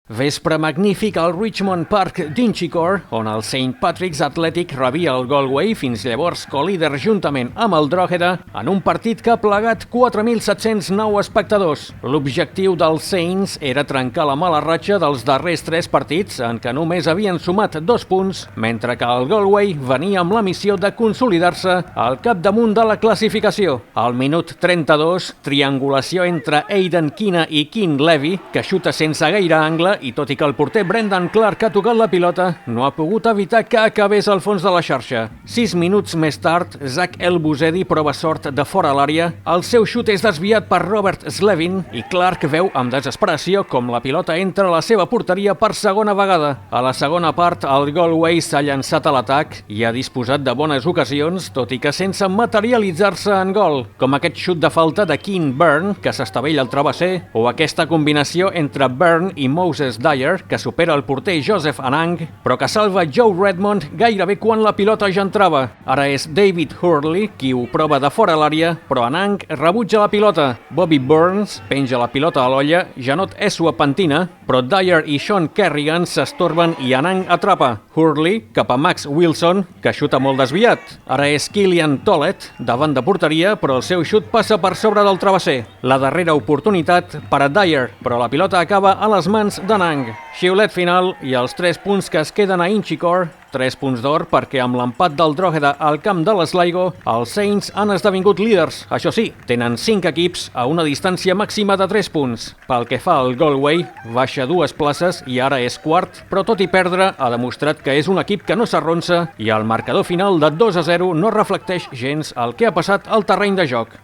Vespre magnífic al Richmond Park d'Inchicore, on el St. Patrick's Athletic rebia el Galway, fins llavors co-líder juntament amb el Drogheda, en un partit que ha plegat 4.709 espectadors. L'objectiu dels Saints era trencar la mala ratxa dels darrers 3 partits, en què només havien sumat 2 punts, mentre que el Galway venia amb la missió de consolidar-se al capdamunt de la classificació. Al minut 32, triangulació entre Aidan Keena i Keane Levy, que xuta sense gaire angle, i tot i que el porter Brendan Clark ha tocat la pilota, no ha pogut evitar que acabés al fons de la xarxa. 6 minuts més tard, Zach Elbouzedi prova sort de fora l'àrea, el seu xut és desviat per Robert Slevin i Clark veu amb desesperació com la pilota entra a la seva porteria per segona vegada. A la segona part, el Galway s'ha llançat a l'atac i ha disposat de bones ocasions, tot i que sense materialitzar-se en gol, com aquest xut de falta de Keane Byrne, que s'estavella al travesser, o aquesta combinació entre Byrne i Moses Dyer, que supera el porter Joseph Anang, però que salva Joe Redmond gairebé quan la pilota ja entrava. Ara és David Hurley qui ho prova de fora l'àrea, però Anang rebutja la pilota. Bobby Burns penja la pilota a l'olla, Janot Esua pentina, però Dyer i Sean Kerrigan s'estorben i Anang atrapa. Hurley cap a Max Wilson, que xuta molt desviat. Ara és Killian Tollett davant de porteria, però el seu xut passa per sobre del travesser. La darrera oportunitat per a Dyer, però la pilota acaba a les mans d'Anang. Xiulet final i els 3 punts que es queden a Inchicore, 3 punts d'or perquè amb l'empat del Drogheda al camp de l'Sligo, els Saints han esdevingut líders. Això sí, tenen 5 equips a una distància màxima de 3 punts. Pel que fa al Galway, baixa 2 places i ara és quart, però tot i perdre ha demostrat que és un equip que no s'arronsa i el marcador final de 2-0 no reflecteix gens el que ha passat al terreny de joc.